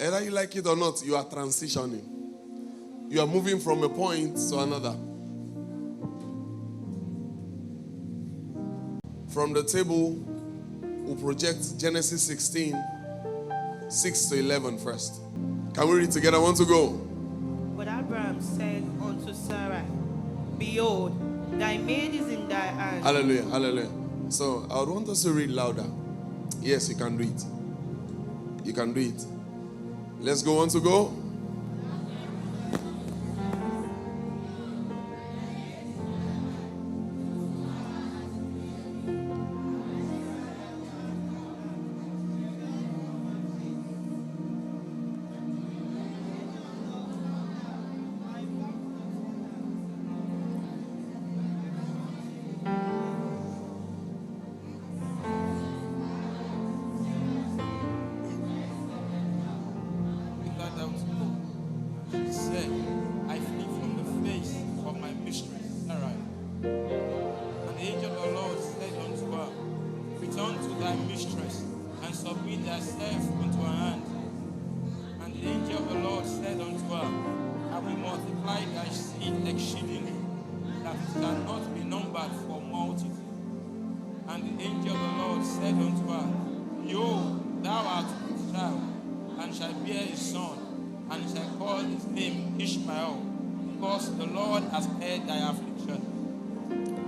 Either you like it or not, you are transitioning. You are moving from a point to another. From the table, we'll project Genesis 16, 6 to 11 first. Can we read together? I want to go. But Abraham said unto Sarah, Behold, thy maid is in thy hand. Hallelujah, hallelujah. So I would want us to read louder. Yes, you can do it. You can do it. Let's go. Want to go?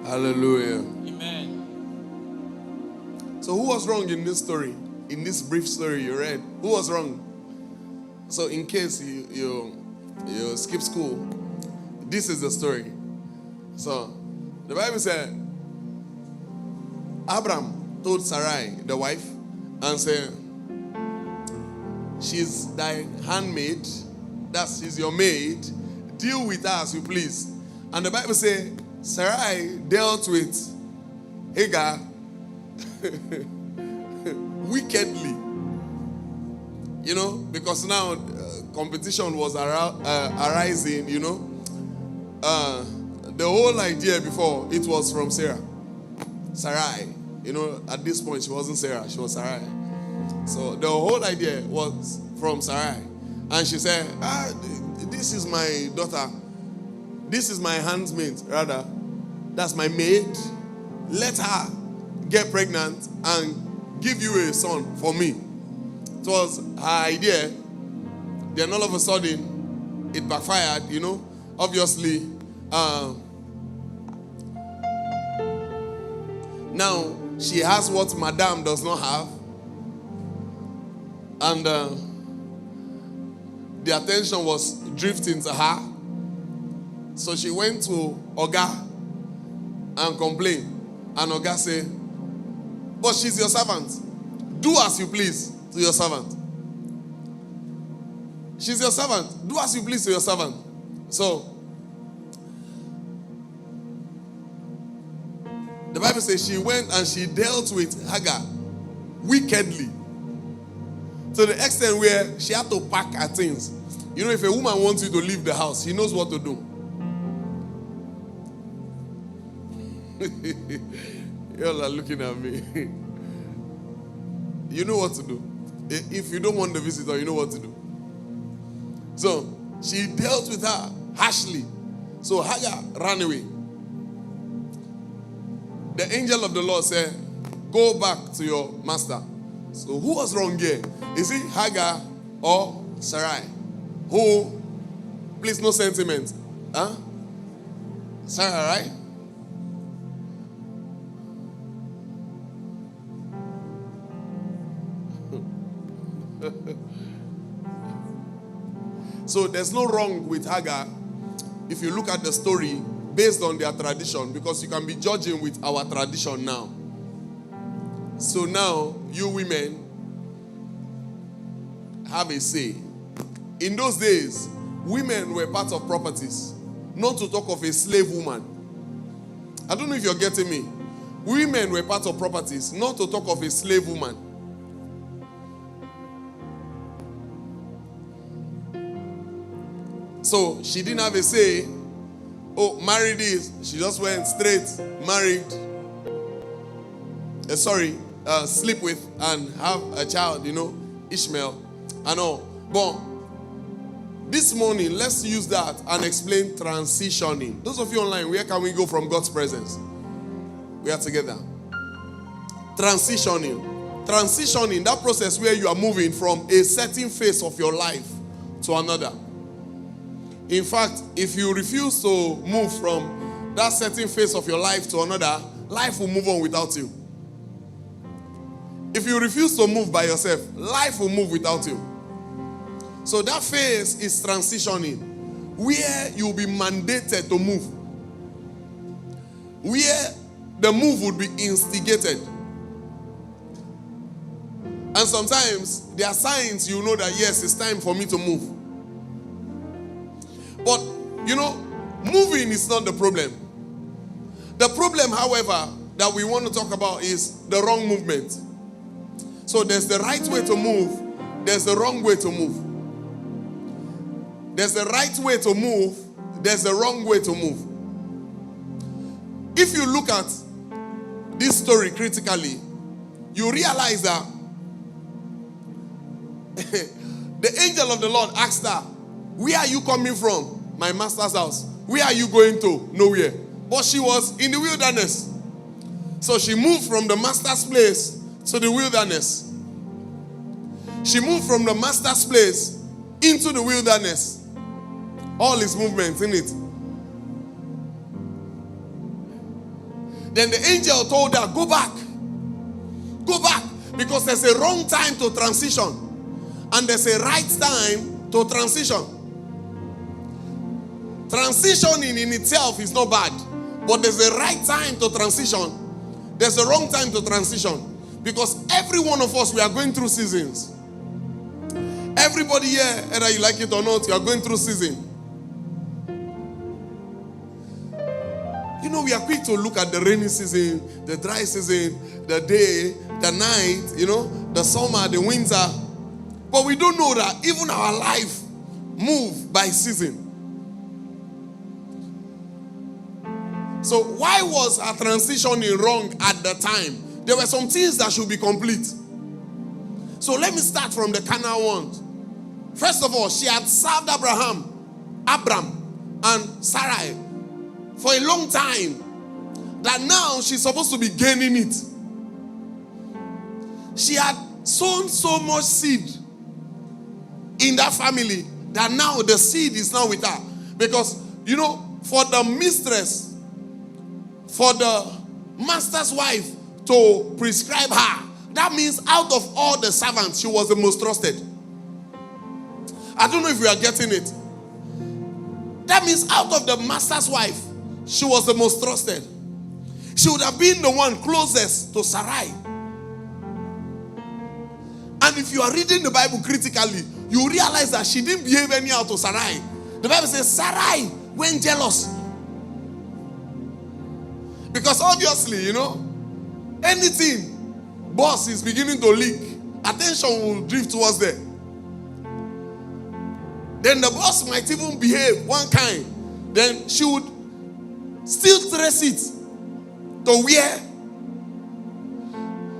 Hallelujah. Amen. So who was wrong in this story? In this brief story you read? Who was wrong? So in case you skip school, this is the story. So the Bible said, Abraham told Sarai, the wife, and said, she's thy handmaid, she's your maid, deal with her as you please. And the Bible says, Sarai dealt with Hagar wickedly. You know, because now competition was arising, you know. The whole idea before, it was from Sarai. You know, at this point, she wasn't Sarah, she was Sarai. So the whole idea was from Sarai. And she said, this is my daughter. This is my handmaid, rather. That's my maid. Let her get pregnant and give you a son for me. It was her idea. Then all of a sudden, it backfired, you know. Obviously, now she has what Madame does not have. And the attention was drifting to her. So she went to Oga and complained. And Oga said, but she's your servant. Do as you please to your servant. She's your servant. Do as you please to your servant. So, the Bible says she went and she dealt with Hagar wickedly. To the extent where she had to pack her things. You know, if a woman wants you to leave the house, she knows what to do. Y'all are looking at me. You know what to do. If you don't want the visitor, you know what to do. So, she dealt with her harshly. So, Hagar ran away. The angel of the Lord said, go back to your master. So, who was wrong here? Is it Hagar or Sarai? Who? Please, no sentiment. Huh? Sarah, right? So there's no wrong with Hagar if you look at the story based on their tradition, because you can be judging with our tradition now. So now you women have a say. In those days, women were part of properties, not to talk of a slave woman. I don't know if you're getting me. Women were part of properties, not to talk of a slave woman. So she didn't have a say. Oh, marry this. She just went straight, married. Sleep with and have a child, you know, Ishmael. I know. But this morning, let's use that and explain transitioning. Those of you online, where can we go from God's presence? We are together. Transitioning. Transitioning, that process where you are moving from a certain phase of your life to another. In fact, if you refuse to move from that certain phase of your life to another, life will move on without you. If you refuse to move by yourself, life will move without you. So that phase is transitioning, where you'll be mandated to move, where the move would be instigated. And sometimes there are signs you know that yes, it's time for me to move. But moving is not the problem. The problem, however, that we want to talk about is the wrong movement. So there's the right way to move, there's the wrong way to move. There's the right way to move, there's the wrong way to move. If you look at this story critically, you realize that the angel of the Lord asked her, "Where are you coming from?" "My master's house." "Where are you going to?" "Nowhere." But she was in the wilderness. So she moved from the master's place to the wilderness. She moved from the master's place into the wilderness. All his movements in it. Then the angel told her, "Go back. Go back. Because there's a wrong time to transition. And there's a right time to transition." Transitioning in itself is not bad. But there's a right time to transition. There's a wrong time to transition. Because every one of us, we are going through seasons. Everybody here, whether you like it or not, you are going through season. We are quick to look at the rainy season, the dry season, the day, the night, the summer, the winter. But we don't know that even our life moves by season. So why was her transitioning wrong at the time? There were some things that should be complete. So let me start from the carnal ones. First of all, she had served Abram, and Sarai for a long time, that now she's supposed to be gaining it. She had sown so much seed in that family that now the seed is now with her. Because, for the mistress, for the master's wife to prescribe her, that means out of all the servants, she was the most trusted. I don't know if we are getting it. That means out of the master's wife, she was the most trusted. She would have been the one closest to Sarai. And if you are reading the Bible critically, you realize that she didn't behave anyhow to Sarai. The Bible says Sarai went jealous. Because obviously, anything boss is beginning to leak, attention will drift towards there. Then the boss might even behave one kind. Then she would still trace it to where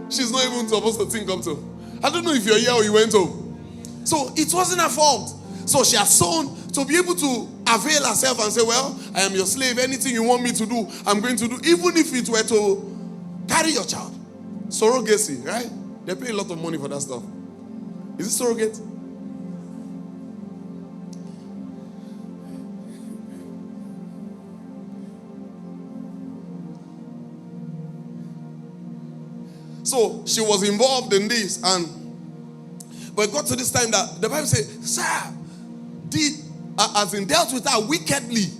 she's not even supposed to think up to. I don't know if you're here or you went home. So it wasn't her fault. So she has sown to be able to avail herself and say, "Well, I am your slave. Anything you want me to do, I'm going to do." Even if it were to carry your child. Surrogacy, right? They pay a lot of money for that stuff. Is it surrogate? So she was involved in this, but it got to this time that the Bible says, "Sir, dealt with her wickedly,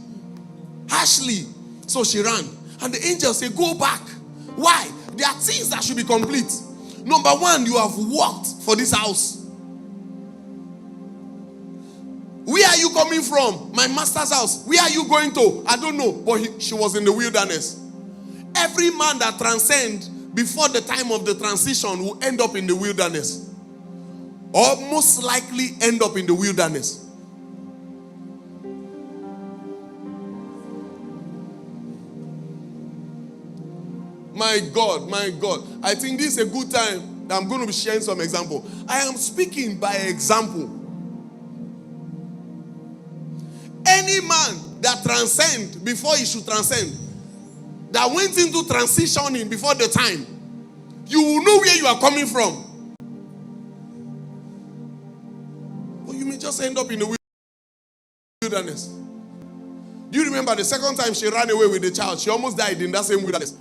harshly." So she ran. And the angel said, "Go back." Why? There are things that should be complete. Number one, you have worked for this house. "Where are you coming from?" "My master's house." "Where are you going to?" "I don't know." But she was in the wilderness. Every man that transcends before the time of the transition will end up in the wilderness. Or most likely end up in the wilderness. My God. I think this is a good time that I'm going to be sharing some example. I am speaking by example. Any man that transcend before he should transcend, that went into transitioning before the time, you will know where you are coming from. But you may just end up in the wilderness. Do you remember the second time she ran away with the child? She almost died in that same wilderness.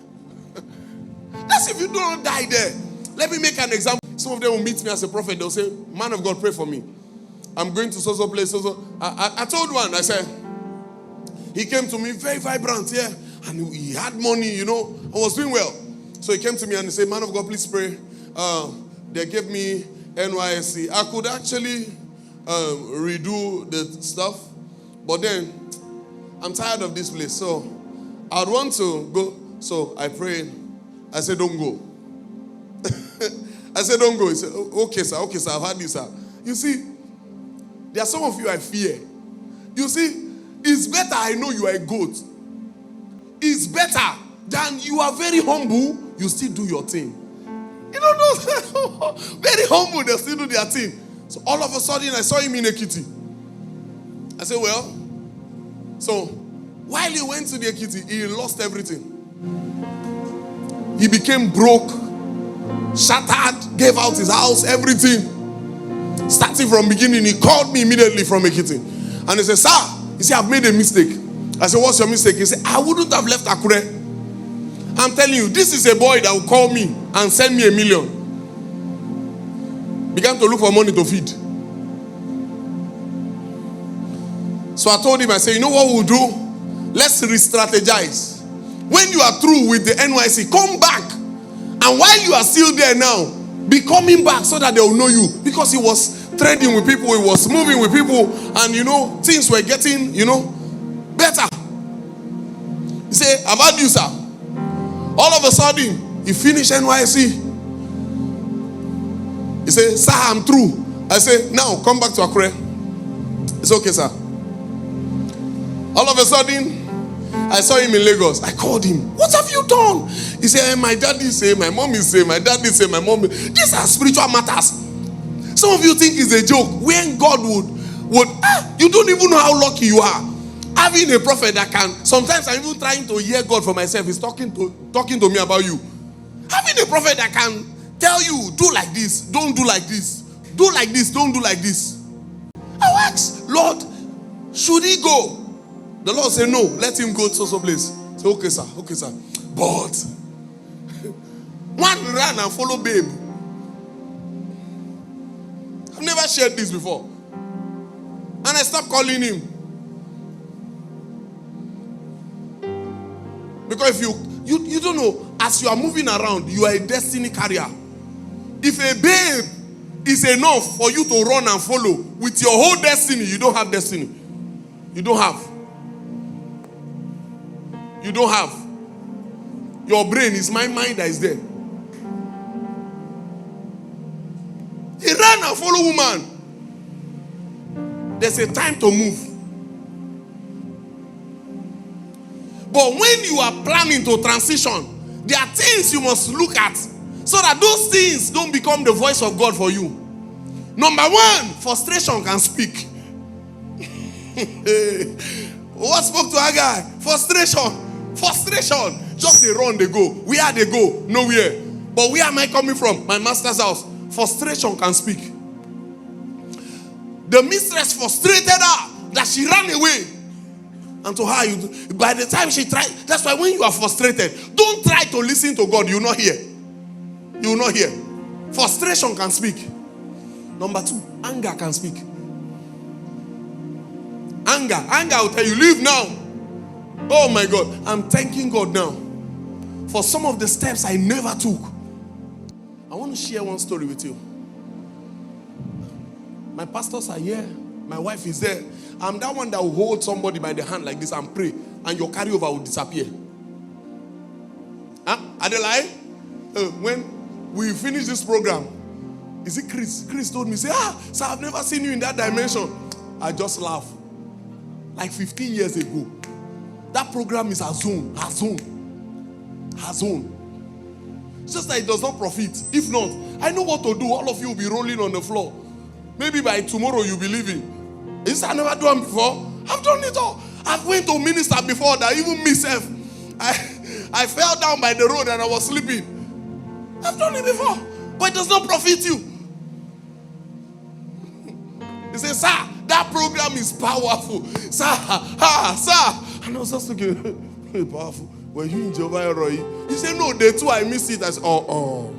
That's if you don't die there. Let me make an example. Some of them will meet me as a prophet. They'll say, man of God, pray for me. I'm going to so place. I told one, I said, he came to me very vibrant, yeah. And he had money, you know. I was doing well. So he came to me and he said, man of God, please pray. They gave me NYSC. I could actually redo the stuff. But then, I'm tired of this place. So, I'd want to go. So, I prayed. I said, don't go. I said, don't go. He said, okay, sir, I've had this, sir. You see, there are some of you I fear. You see, it's better I know you are a goat. It's better than you are very humble, you still do your thing. You don't know, very humble, they still do their thing. So all of a sudden, I saw him in Ekiti. I said, well, so while he went to the Ekiti, he lost everything. He became broke, shattered, gave out his house, everything. Starting from beginning, he called me immediately from Ekiti. And he said, sir, he said, I've made a mistake. I said, what's your mistake? He said, I wouldn't have left Akure. I'm telling you, this is a boy that will call me and send me $1 million. Began to look for money to feed. So I told him, I said, you know what we'll do? Let's re-strategize. When you are through with the NYC, come back. And while you are still there now, be coming back so that they will know you. Because he was trading with people, he was moving with people, and you know, things were getting, you know, better. He said, I've had you, sir. All of a sudden, he finished NYC. He said, sir, I'm through. I said, now come back to Akure. It's okay, sir. All of a sudden, I saw him in Lagos. I called him. What have you done? He said, my dad is saying, my mom is saying, my dad is saying, my mom is. These are spiritual matters. Some of you think it's a joke. When God would you don't even know how lucky you are. Having a prophet that can, sometimes I'm even trying to hear God for myself. He's talking to me about you. Having a prophet that can tell you, do like this, don't do like this. Do like this, don't do like this. I asked, Lord, should he go? The Lord said, no, let him go to some place. I said, okay, sir. But one ran and followed babe. I've never shared this before. And I stopped calling him. Because if you don't know, as you are moving around, you are a destiny carrier. If a babe is enough for you to run and follow, with your whole destiny, you don't have destiny. You don't have. Your brain is my mind that is there. He ran and followed woman. There's a time to move. But when you are planning to transition, there are things you must look at so that those things don't become the voice of God for you. Number one, frustration can speak. What spoke to Haggai? Frustration. Just they run, they go. Where they go? Nowhere. But where am I coming from? My master's house. Frustration can speak. The mistress frustrated her that she ran away. And to her, by the time she tried, that's why when you are frustrated, don't try to listen to God. You will not hear. You will not hear. Frustration can speak. Number two, anger can speak. Anger will tell you, leave now. Oh my God, I'm thanking God now for some of the steps I never took. I want to share one story with you. My pastors are here. My wife is there. I'm that one that will hold somebody by the hand like this and pray, and your carryover will disappear. Adelaide, when we finish this program, is it Chris? Chris told me, say, sir, I've never seen you in that dimension. I just laugh. Like 15 years ago. That program is her zone. It's just that it does not profit. If not, I know what to do. All of you will be rolling on the floor. Maybe by tomorrow you'll be leaving. Is I never done before? I've done it all. I've went to minister before that, even myself. I fell down by the road and I was sleeping. I've done it before. But it does not profit you. He says, sir, that program is powerful. Sir. And I was just thinking, powerful. Were you in Jehovah Roy? He said, no, day two I missed it. I said, oh.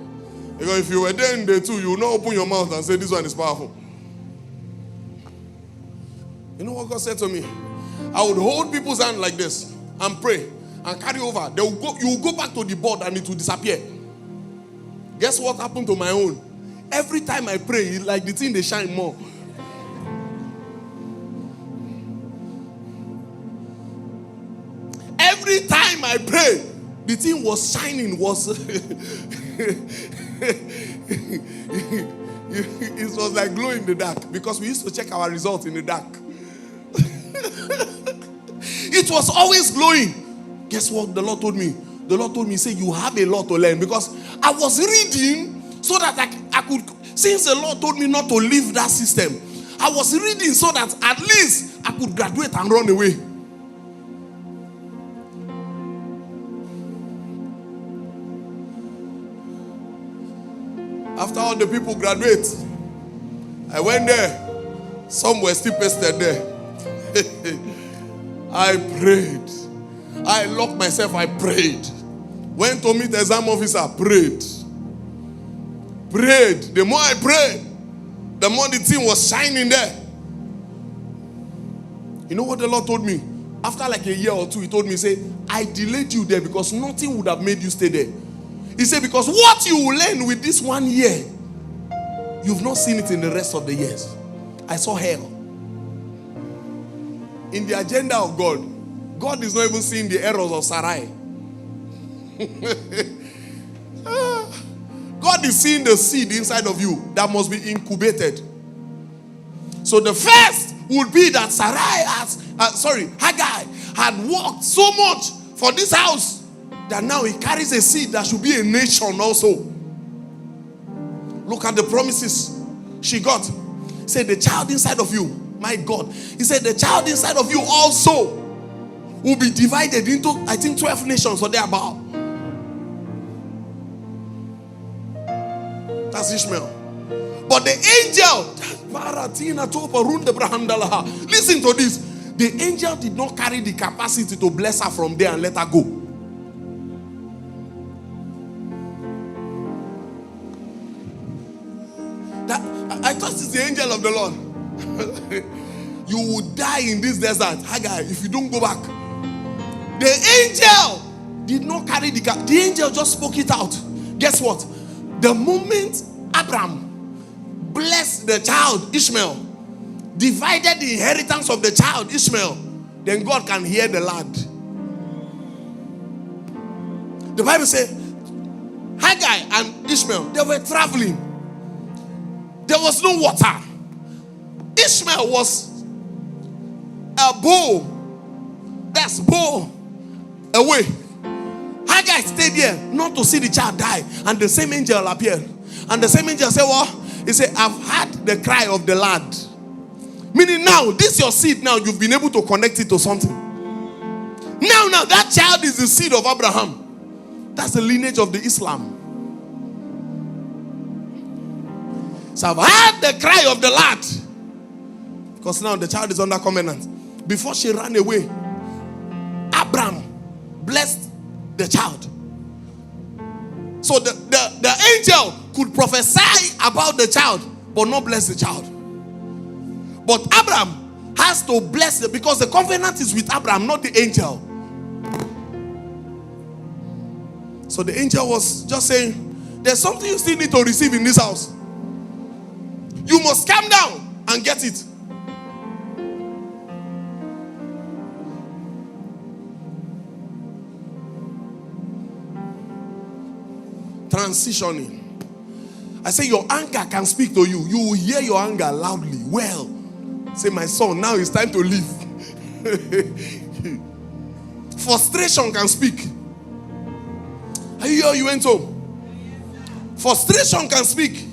Because if you were there in day two, you will not open your mouth and say this one is powerful. You know what God said to me? I would hold people's hand like this and pray and carry over. They will go, you will go back to the board and it will disappear. Guess what happened to my own? Every time I pray, it's like the thing they shine more. Every time I pray, the thing was shining, it was like glow in the dark, because we used to check our results in the dark. It was always glowing. Guess what the Lord told me? The Lord told me, say, you have a lot to learn, because I was reading so that I could, since the Lord told me not to leave that system, I was reading so that at least I could graduate and run away. After all the people graduate, I went there. Some were still pasted there. I prayed. I locked myself, I prayed. Went to meet the exam officer, prayed. Prayed. The more I prayed, the more the thing was shining there. You know what the Lord told me? After like a year or two, he told me, say, I delayed you there because nothing would have made you stay there. He said, because what you will learn with this 1 year, you've not seen it in the rest of the years. I saw hell. In the agenda of God, God is not even seeing the errors of Sarai. God is seeing the seed inside of you that must be incubated. So the first would be that Haggai had worked so much for this house that now he carries a seed that should be a nation also. Look at the promises she got. He said, the child inside of you, my God. He said, the child inside of you also will be divided into, I think, 12 nations or thereabout. That's Ishmael. But the angel, listen to this. The angel did not carry the capacity to bless her from there and let her go. I thought it's the angel of the Lord. You will die in this desert, Haggai, if you don't go back. The angel did not carry the angel just spoke it out. Guess what? The moment Abraham blessed the child Ishmael, divided the inheritance of the child Ishmael, then God can hear the lad. The Bible says Haggai and Ishmael, they were traveling. There was no water. Ishmael was a bow. That's bow away. Haggai stayed here not to see the child die. And the same angel appeared. And the same angel said, what? He said, I've heard the cry of the lad. Meaning now, this your seed now, you've been able to connect it to something. Now, that child is the seed of Abraham. That's the lineage of the Islam. So I've heard the cry of the lad. Because now the child is under covenant. Before she ran away, Abraham blessed the child. So the angel could prophesy about the child, but not bless the child. But Abraham has to bless it because the covenant is with Abraham, not the angel. So the angel was just saying, there's something you still need to receive in this house. You must calm down and get it. Transitioning. I say your anger can speak to you. You will hear your anger loudly. Well, say, my son, now it's time to leave. Frustration can speak. Are you here? You went home. Frustration can speak.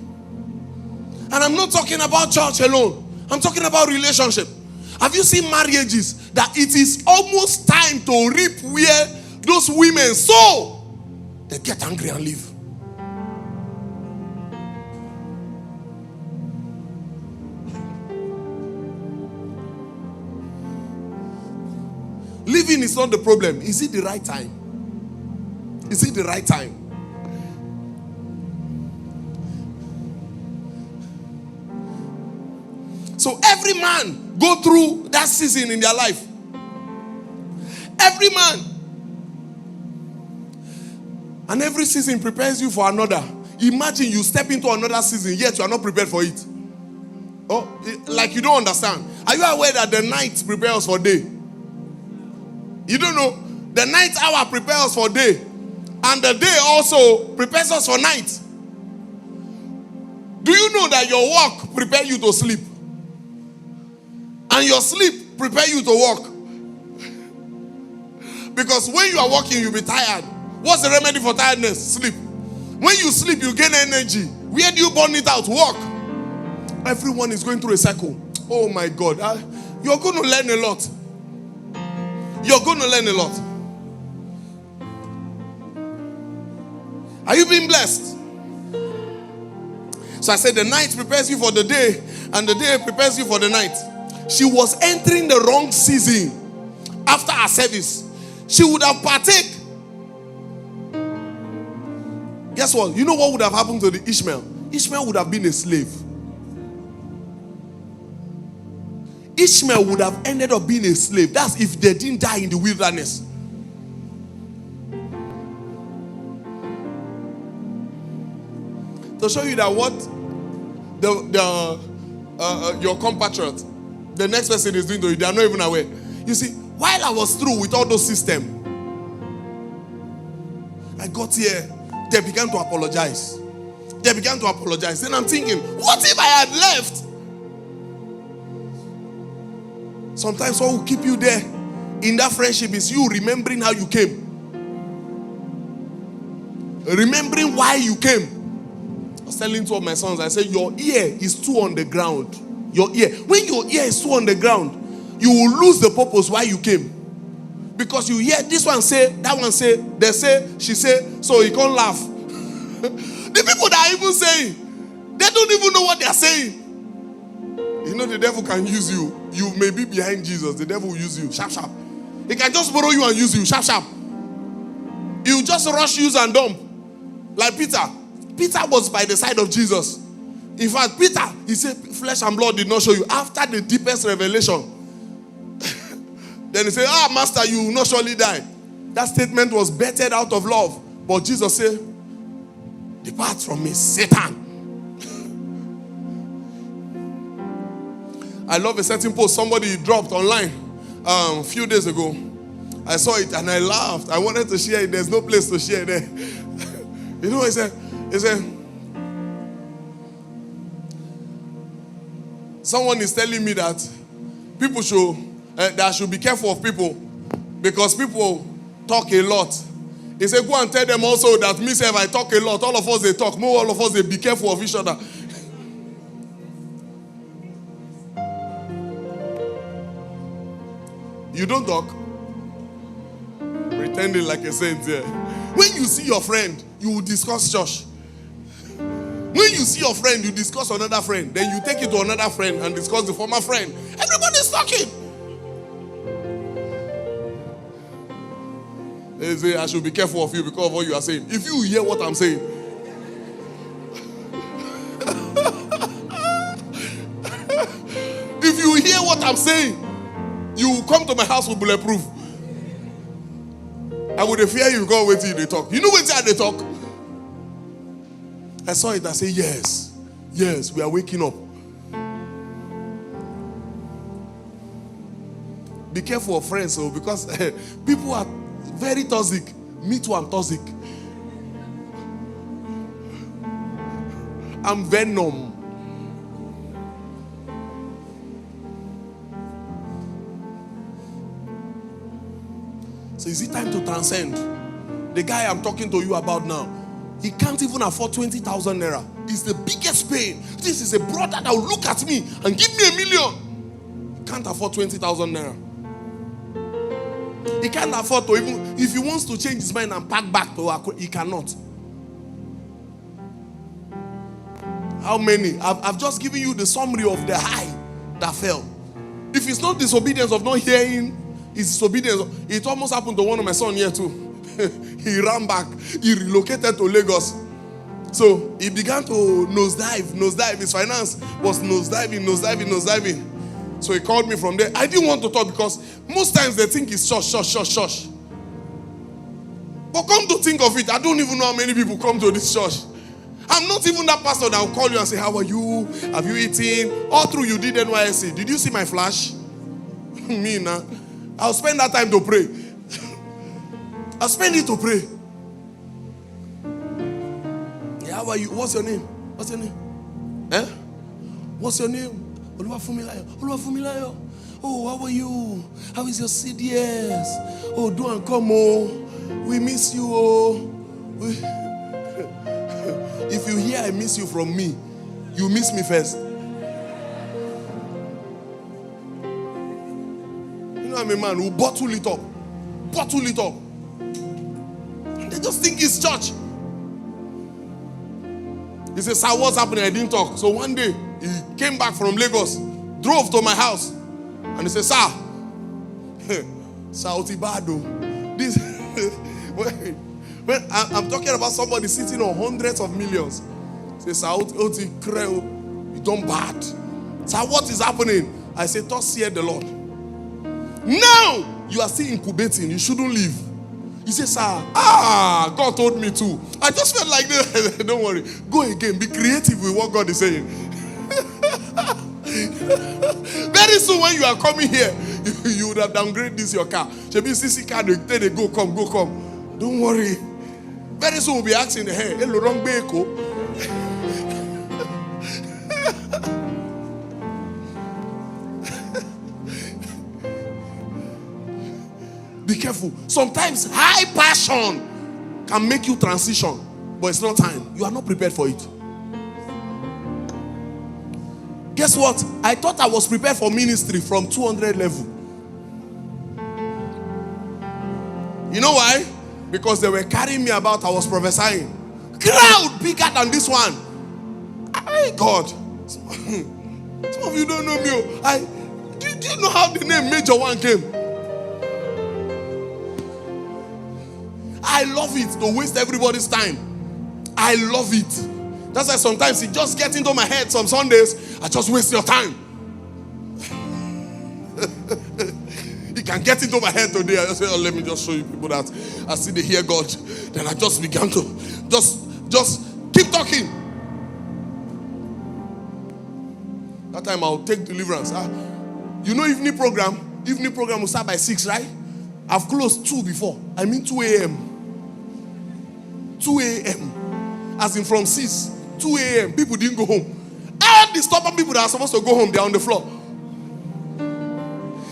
And I'm not talking about church alone. I'm talking about relationship. Have you seen marriages that it is almost time to reap where those women sow? They get angry and leave. Leaving is not the problem. Is it the right time? Is it the right time? So every man go through that season in their life. Every man. And every season prepares you for another. Imagine you step into another season, yet you are not prepared for it. Oh, like you don't understand. Are you aware that the night prepares for day? You don't know? The night hour prepares us for day. And the day also prepares us for night. Do you know that your work prepares you to sleep? And your sleep prepares you to work? Because when you are working, you'll be tired. What's the remedy for tiredness? Sleep. When you sleep, you gain energy. Where do you burn it out? Work. Everyone is going through a cycle. Oh my God. You're going to learn a lot. You're going to learn a lot. Are you being blessed? So I said the night prepares you for the day, and the day prepares you for the night. She was entering the wrong season after her service. She would have partake. Guess what? You know what would have happened to the Ishmael? Ishmael would have been a slave. Ishmael would have ended up being a slave. That's if they didn't die in the wilderness. To show you that what your compatriot, the next person is doing to you, they are not even aware. You see, while I was through with all those systems, I got here, they began to apologize. They began to apologize. Then I'm thinking, what if I had left? Sometimes what will keep you there in that friendship is you remembering how you came. Remembering why you came. I was telling two of my sons, I said, your ear is too on the ground. Your ear. When your ear is too on the ground, you will lose the purpose why you came. Because you hear this one say, that one say, they say, she say, so you can't laugh. The people that are even saying, they don't even know what they are saying. You know the devil can use you. You may be behind Jesus. The devil will use you. Sharp, sharp. He can just borrow you and use you. Sharp, sharp. He will just rush, use and dump. Like Peter. Peter was by the side of Jesus. In fact, Peter, he said, flesh and blood did not show you. After the deepest revelation. Then he said, master, you will not surely die. That statement was bettered out of love. But Jesus said, depart from me, Satan. I love a certain post somebody dropped online a few days ago. I saw it and I laughed. I wanted to share it. There's no place to share there. You know what he said? He said, someone is telling me that people should, that I should be careful of people because people talk a lot. He said, go and tell them also that me say if I talk a lot, all of us they talk. More all of us they be careful of each other. You don't talk. Pretending like a saint here. When you see your friend, you will discuss church. When you see your friend, you discuss another friend. Then you take it to another friend and discuss the former friend. Everybody's talking. They say, I should be careful of you because of what you are saying. If you hear what I'm saying. If you hear what I'm saying, you will come to my house with bulletproof. I would fear you go wait till they talk. You know when they talk? I saw it, I say, yes, we are waking up. Be careful of friends, so because people are very toxic. Me too, I'm toxic. I'm venom. So is it time to transcend? The guy I'm talking to you about now, he can't even afford 20,000 naira. It's the biggest pain. This is a brother that will look at me and give me $1 million. He can't afford 20,000 naira. He can't afford to even, if he wants to change his mind and pack back to Accra, he cannot. How many? I've just given you the summary of the high that fell. If it's not disobedience of not hearing, it's disobedience. It almost happened to one of my sons here too. He ran back. He relocated to Lagos. So he began to nosedive. His finance was nosediving. So he called me from there. I didn't want to talk because most times they think it's shush. But come to think of it, I don't even know how many people come to this church. I'm not even that pastor that will call you and say, how are you? Have you eaten? All through you did NYSC. Did you see my flash? Me now. I'll spend that time to pray. I'll spend it to pray. Yeah, how are you? What's your name? What's your name? Eh? What's your name? Oluwafumilayo. Oh, how are you? How is your CDS? Oh, do and come, oh. We miss you, oh. If you hear I miss you from me, you miss me first. You know I'm a man who bottle it up. And they just think it's church. He says, sir, what's happening? I didn't talk. So one day, he came back from Lagos, drove to my house, and he said, sir, Sautibado, this, when I'm talking about somebody sitting on hundreds of millions, he says, Sauti Creo, you done bad. Sir, what is happening? I say, thus saith the Lord. Now, you are still incubating, you shouldn't leave. He says, sir, God told me to. I just felt like this. Don't worry. Go again. Be creative with what God is saying. Very soon when you are coming here, you would have downgraded this your car. Shebi CC car, they go, come. Don't worry. Very soon we'll be asking, hey, hello, wrong beko. Be careful. Sometimes high passion can make you transition, but it's not time. You are not prepared for it. Guess what? I thought I was prepared for ministry from 200 level. You know why? Because they were carrying me about. I was prophesying. Crowd bigger than this one. My God. Some of you don't know me. Do you know how the name Major One came? I love it to waste everybody's time. I love it. That's why sometimes it just gets into my head some Sundays. I just waste your time. It can get into my head today. I just say, oh, let me just show you people that I see they hear God. Then I just began to just keep talking. That time I'll take deliverance. You know evening program will start by 6, right? I've closed 2 before. I mean 2 a.m. 2 a.m. As in from 6, 2 a.m. People didn't go home. All the stubborn people that are supposed to go home, they're on the floor.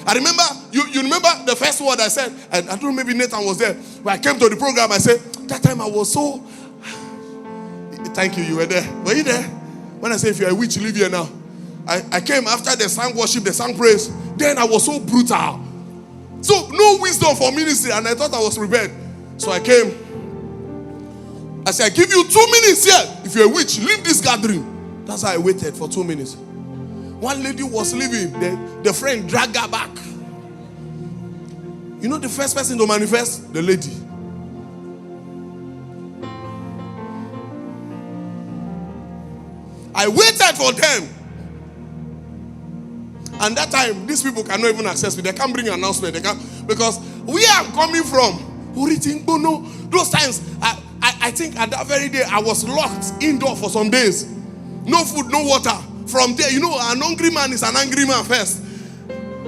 I remember, you remember the first word I said, and I don't know, maybe Nathan was there. When I came to the program, I said, that time I was so, thank you, you were there. Were you there? When I said, if you're a witch, leave here now. I came after they sang worship, they sang praise. Then I was so brutal. So no wisdom for ministry, and I thought I was prepared. So I came. I said, I give you 2 minutes here. If you're a witch, leave this gathering. That's how I waited for 2 minutes. One lady was leaving. The friend dragged her back. You know the first person to manifest? The lady. I waited for them. And that time, these people cannot even access me. They can't bring an announcement. They can't, because where I'm coming from, those times, I think at that very day, I was locked indoor for some days. No food, no water. From there, you know, an hungry man is an angry man first.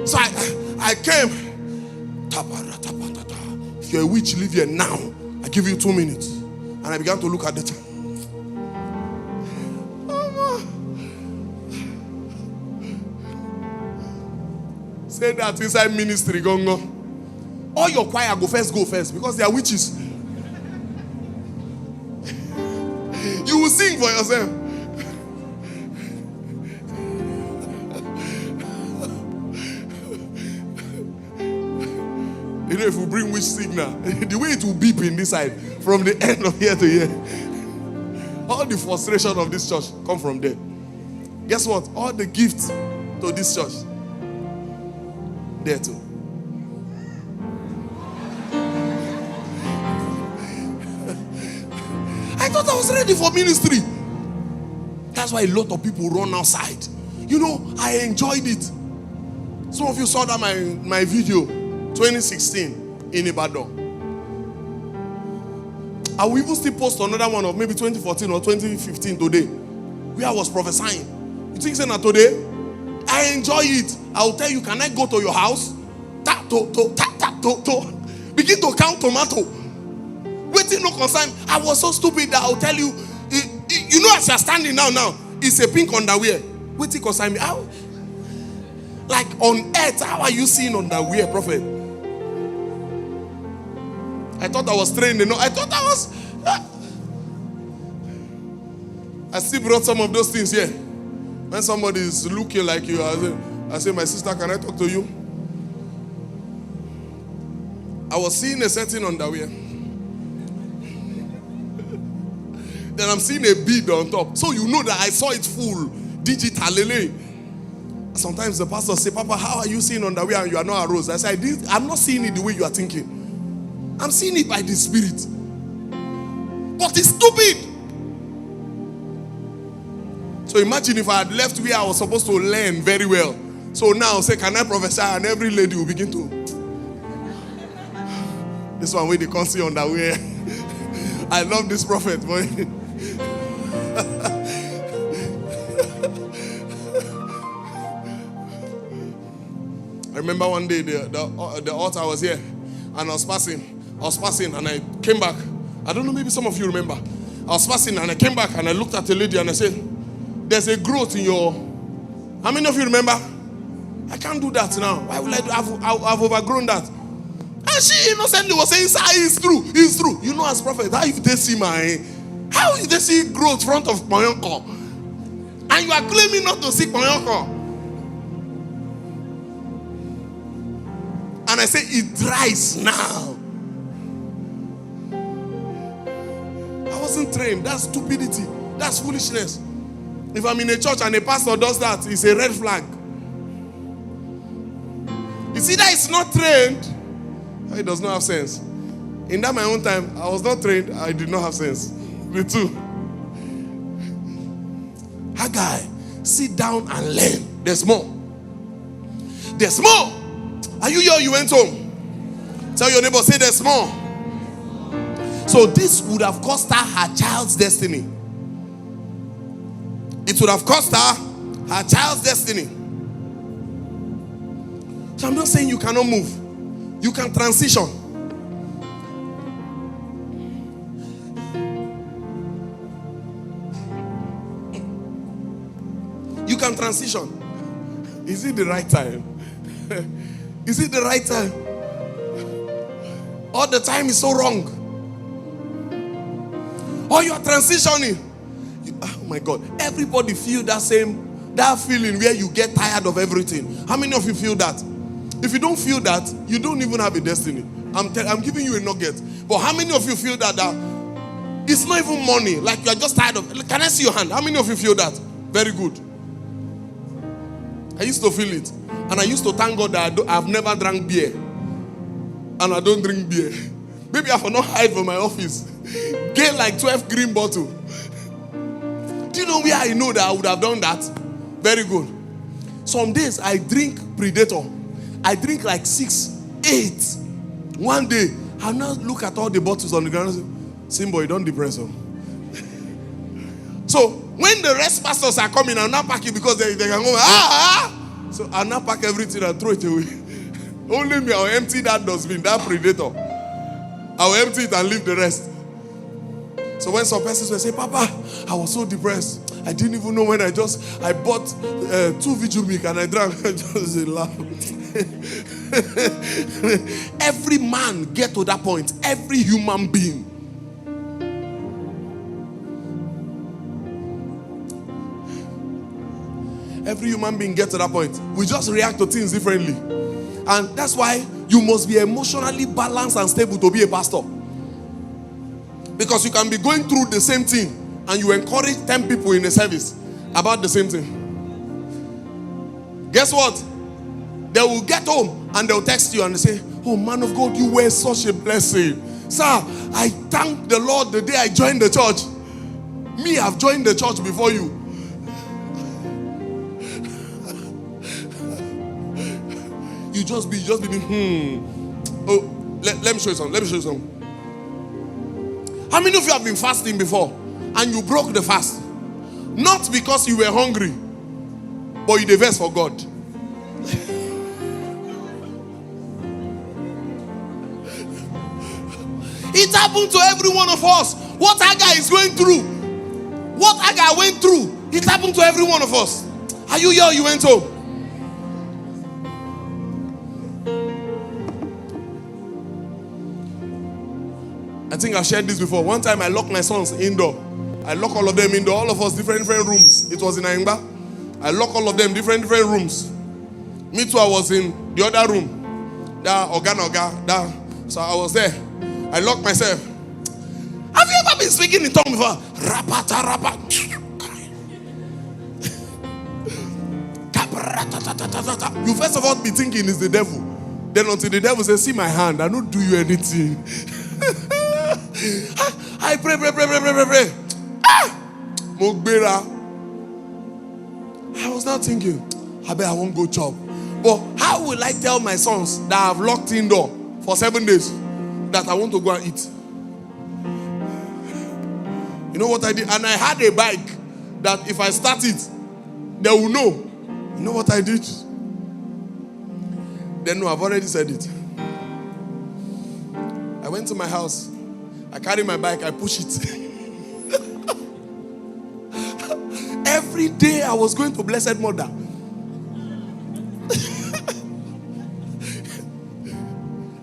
So I came. If you're a witch, leave here now. I give you 2 minutes. And I began to look at the time. Say that inside ministry, Gongo. All your choir go first, because they are witches. You will sing for yourself. You know, if we bring which signal, the way it will beep in this side, from the end of here to here. All the frustration of this church come from there. Guess what? All the gifts to this church, there too. I thought I was ready for ministry. That's why a lot of people run outside. You know, I enjoyed it. Some of you saw that my video, 2016 in Ibadan. I will even still post another one of maybe 2014 or 2015 today, where I was prophesying. You think saying that today? I enjoy it. I will tell you, can I go to your house? Begin to count tomato. Waiting no concern. I was so stupid that I'll tell you, you know, as you're standing now, it's a pink underwear. Waiting concern me. How? Like on earth, how are you seeing underwear, prophet? I thought I was trained, I thought I was. I still brought some of those things here. When somebody is looking like you, I say, my sister, can I talk to you? I was seeing a certain underwear. Then I'm seeing a bead on top. So you know that I saw it full, digitally. Sometimes the pastor say, Papa, how are you seeing underwear and you are not arose? I say, I'm not seeing it the way you are thinking. I'm seeing it by the Spirit. But it's stupid. So imagine if I had left where I was supposed to learn very well. So now say, can I prophesy? And every lady will begin to. This one where they can't see underwear. I love this prophet, boy. I remember one day the altar was here and I was passing and I came back. I don't know, maybe some of you remember. I was passing and I came back and I looked at the lady and I said, there's a growth in your... How many of you remember? I can't do that now. Why would I do? I've overgrown that. And she innocently was saying, it's true. You know, as prophet, how if they see how if they see growth front of Ponyoko? And you are claiming not to see Ponyoko. And I say, it dries now. I wasn't trained. That's stupidity. That's foolishness. If I'm in a church and a pastor does that, it's a red flag. You see that it's not trained, it does not have sense. In that my own time, I was not trained, I did not have sense. The two. Haggai, sit down and learn. There's more. There's more. Are you here? You went home. Tell your neighbor, say there's more. So this would have cost her child's destiny. It would have cost her child's destiny. So I'm not saying you cannot move. You can transition. You can transition. Is it the right time? Is it the right time? All the time is so wrong. Or you are transitioning. Oh my God. Everybody feel that feeling where you get tired of everything. How many of you feel that? If you don't feel that, you don't even have a destiny. I'm giving you a nugget. But how many of you feel that it's not even money? Like you are just tired of... Can I see your hand? How many of you feel that? Very good. I used to feel it. And I used to thank God that I've never drank beer. And I don't drink beer. Maybe I will not hide from my office. Get like 12 green bottles. Do you know where I know that I would have done that? Very good. Some days I drink Predator. I drink like 6, 8. One day, I'll now look at all the bottles on the ground and say, Sinbo, you don't depress them. So when the rest pastors are coming, I'll now pack it because they can go, So I'll now pack everything and throw it away. Only me, I'll empty that dustbin, that Predator. I'll empty it and leave the rest. So when some persons will say, Papa, I was so depressed. I didn't even know when I bought 2 Vigil milk and I drank. I just laugh. Every man get to that point. Every human being. Every human being gets to that point. We just react to things differently. And that's why You must be emotionally balanced and stable to be a pastor. Because you can be going through the same thing and you encourage 10 people in a service about the same thing. Guess what? They will get home and they'll text you and they say, oh man of God, you were such a blessing. Sir, I thank the Lord the day I joined the church. Me, I've joined the church before you. You just be Oh, let me show you something. How many of you have been fasting before and you broke the fast? Not because you were hungry, but you did verse for God. It happened to every one of us. What Agar is going through, what Agar went through, it happened to every one of us. Are you here or you went home? I think I've shared this before. One time I locked my sons indoor. I locked all of them indoor, all of us different rooms. It was in Aimba. I locked all of them different rooms. Me too, I was in the other room. So I was there. I locked myself. Have you ever been speaking in tongues before? You first of all be thinking it's the devil. Then until the devil says, see my hand, I don't do you anything. I pray. Mugbera. I was not thinking, I bet I won't go chop. But how will I tell my sons that I've locked indoor for 7 days that I want to go and eat? You know what I did? And I had a bike that if I start it, they will know. You know what I did? They know I've already said it. I went to my house. I carry my bike. I push it. Every day I was going to Blessed Mother.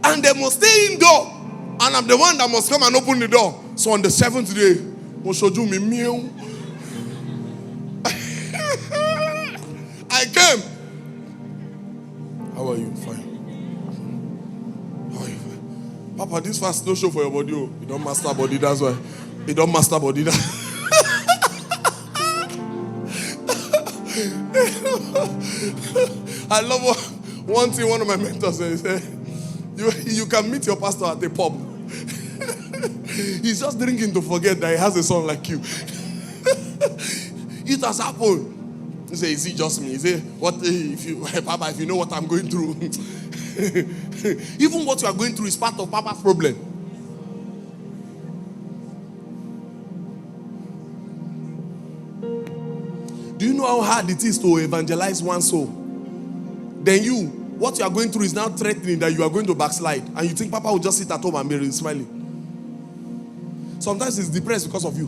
And they must stay indoor. And I'm the one that must come and open the door. So on the 7th day, I came. How are you? Fine. How are you? Fine. Papa, this fast no show for your body. Oh. You don't master body, that's why. You don't master body. I love one thing one of my mentors said. He said, you can meet your pastor at a pub. He's just drinking to forget that he has a son like you. It has happened. He said, is it just me? He said, what if you, Papa, if you know what I'm going through? Even what you are going through is part of Papa's problem. Do you know how hard it is to evangelize one soul? Then what you are going through is now threatening that you are going to backslide. And you think Papa will just sit at home and be smiling. Sometimes he's depressed because of you.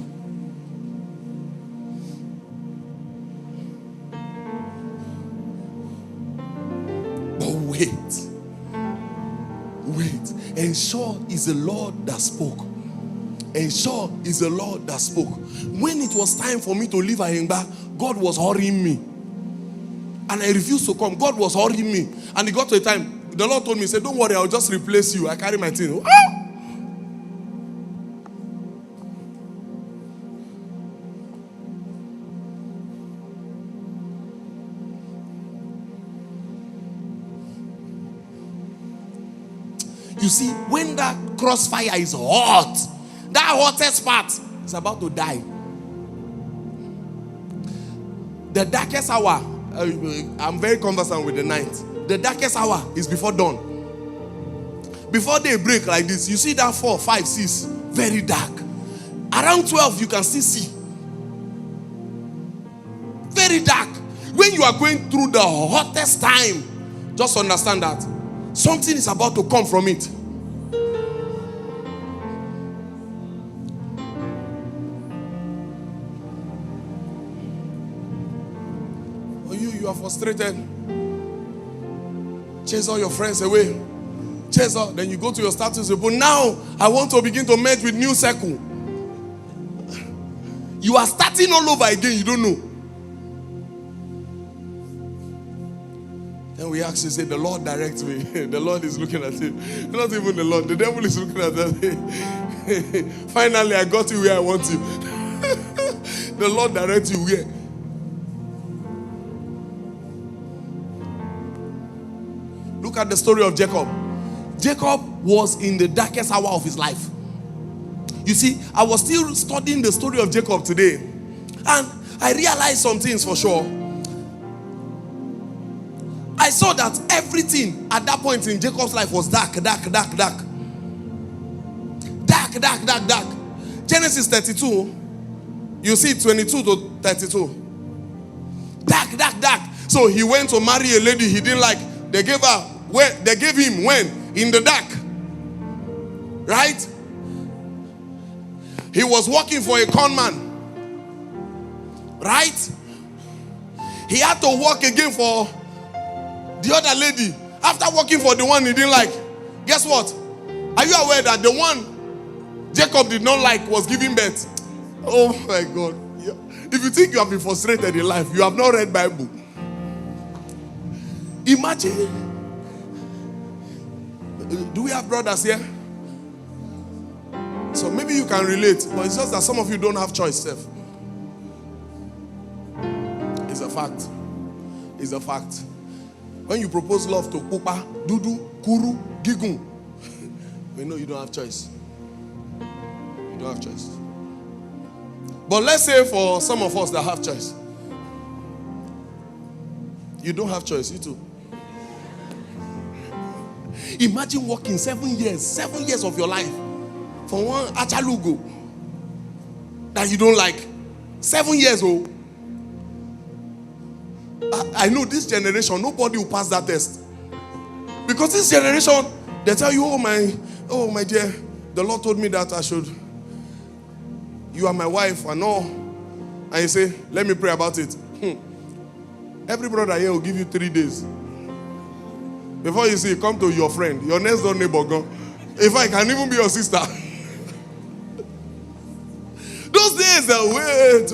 But wait. Ensure it's the Lord that spoke. Ensure it's the Lord that spoke. When it was time for me to leave Ayengba, God was hurrying me. And I refused to come. God was hurrying me. And it got to a time, the Lord told me, he said, don't worry, I'll just replace you. I carry my thing. You see, when that crossfire is hot, that hottest part is about to die. The darkest hour, I'm very conversant with the night. The darkest hour is before dawn. Before they break like this, you see that 4, 5, 6, very dark. Around 12, you can still see. Very dark. When you are going through the hottest time, just understand that something is about to come from it. You are frustrated. Chase all your friends away. Chase all. Then you go to your status. But now I want to begin to merge with new circle. You are starting all over again. You don't know. Then Then we actually say, the Lord directs me. The Lord is looking at you. Not even the Lord. The devil is looking at us. Finally, I got you where I want you. The Lord directs you where? Look at the story of Jacob. Jacob was in the darkest hour of his life. You see, I was still studying the story of Jacob today. And I realized some things for sure. I saw that everything at that point in Jacob's life was dark. Genesis 32, you see 22 to 32. Dark. So he went to marry a lady he didn't like. They gave him when? In the dark. Right? He was working for a con man. Right? He had to work again for the other lady. After working for the one he didn't like. Guess what? Are you aware that the one Jacob did not like was giving birth? Oh my God. If you think you have been frustrated in life, you have not read Bible. Imagine. Do we have brothers here? So maybe you can relate, but it's just that some of you don't have choice, Steph. It's a fact. It's a fact. When you propose love to Pupa, Dudu, Kuru, Gigun, we know you don't have choice. You don't have choice. But let's say for some of us that have choice, you don't have choice, you too. Imagine working 7 years of your life for one achalugo that you don't like. 7 years old. I know this generation, nobody will pass that test. Because this generation, they tell you, oh my dear, the Lord told me that I should. You are my wife and all. And you say, let me pray about it. Every brother here will give you 3 days. Before you see, come to your friend, your next door neighbor, go. If I can even be your sister. Those days, wait.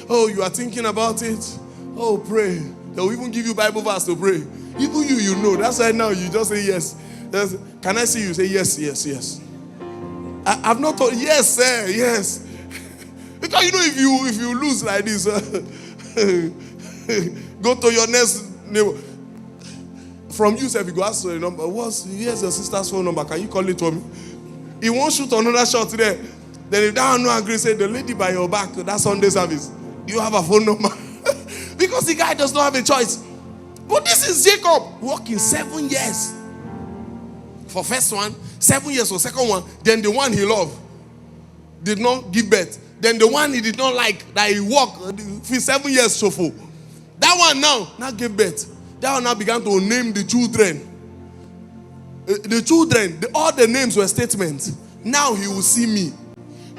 Oh, you are thinking about it? Oh, pray. They will even give you Bible verse to pray. Even you know. That's why now you just say yes. Can I see you say yes? I've not told yes, sir, yes. Because you know if you lose like this, go to your next neighbor. From you, if you go ask for a number, here's your sister's phone number. Can you call it for me? He won't shoot another shot there. Then if that one no agree, say the lady by your back, that's Sunday service. Do you have a phone number? Because the guy does not have a choice. But this is Jacob working 7 years. For first one, 7 years for second one. Then the one he loved did not give birth. Then the one he did not like, that he worked for 7 years so for. That one now gave birth. That one now began to name the children. The children, all the names were statements. Now he will see me.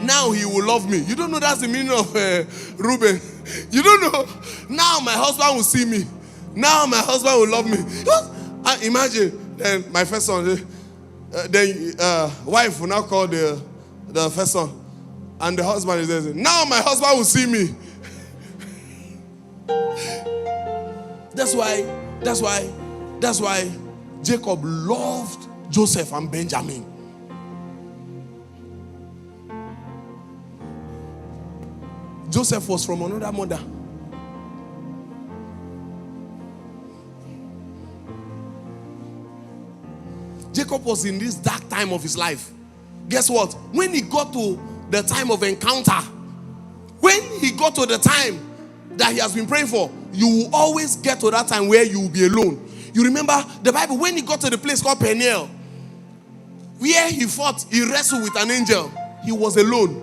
Now he will love me. You don't know that's the meaning of Reuben. You don't know. Now my husband will see me. Now my husband will love me. Imagine, then my first son, wife will now call the first son. And the husband is there. Now my husband will see me. That's why Jacob loved Joseph and Benjamin. Joseph was from another mother. Jacob was in this dark time of his life. Guess what? When he got to the time of encounter, when he got to the time that he has been praying for, you will always get to that time where you will be alone. You remember the Bible, when he got to the place called Peniel, where he fought, he wrestled with an angel. He was alone.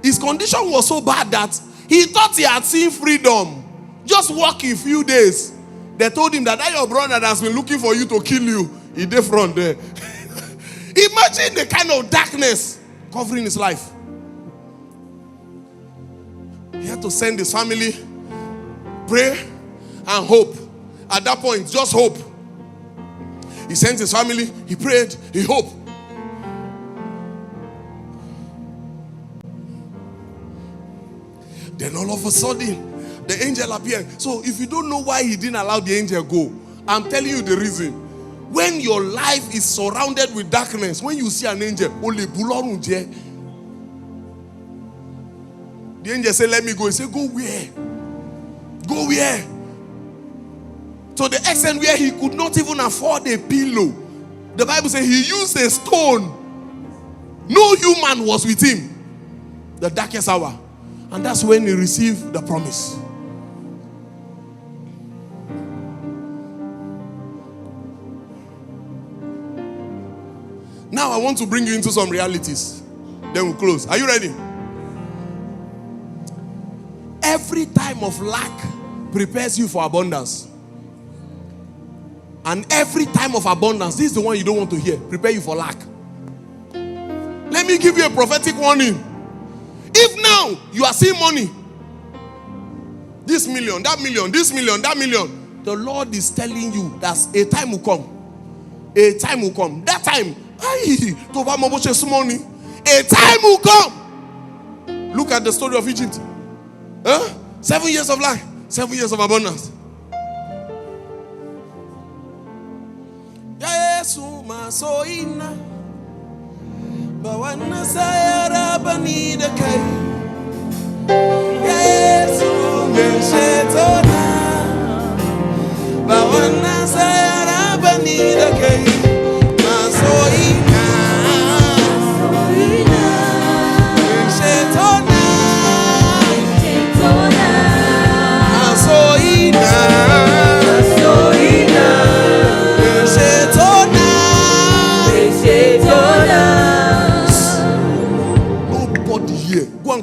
His condition was so bad that he thought he had seen freedom. Just walking a few days. They told him that your brother that has been looking for you to kill you, he's there front there. Imagine the kind of darkness covering his life. He had to send his family, pray, and hope. At that point, just hope. He sent his family, he prayed, he hoped. Then all of a sudden, the angel appeared. So if you don't know why he didn't allow the angel go, I'm telling you the reason. When your life is surrounded with darkness, when you see an angel, the angel say, let me go. He say, go where? Go where? To the extent where he could not even afford a pillow. The Bible says he used a stone. No human was with him. The darkest hour. And that's when he received the promise. Now I want to bring you into some realities. Then we'll close. Are you ready? Every time of lack prepares you for abundance. And every time of abundance, this is the one you don't want to hear, prepare you for lack. Let me give you a prophetic warning. If now you are seeing money, this million, that million, this million, that million, the Lord is telling you that a time will come. A time will come. That time, a time will come. Look at the story of Egypt. 7 years of lack, 7 years of abundance.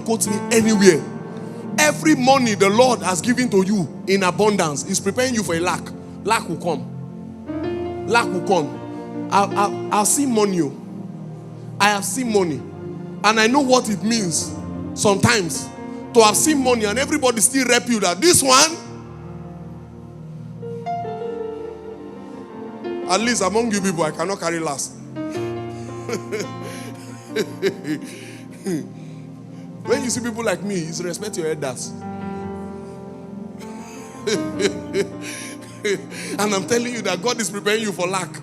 Quote me anywhere. Every money the Lord has given to you in abundance is preparing you for a lack. Lack will come. Lack will come. I've seen money. I have seen money. And I know what it means sometimes to have seen money and everybody still rep you that this one, at least among you people, I cannot carry last. When you see people like me, it's respect your elders. And I'm telling you that God is preparing you for lack.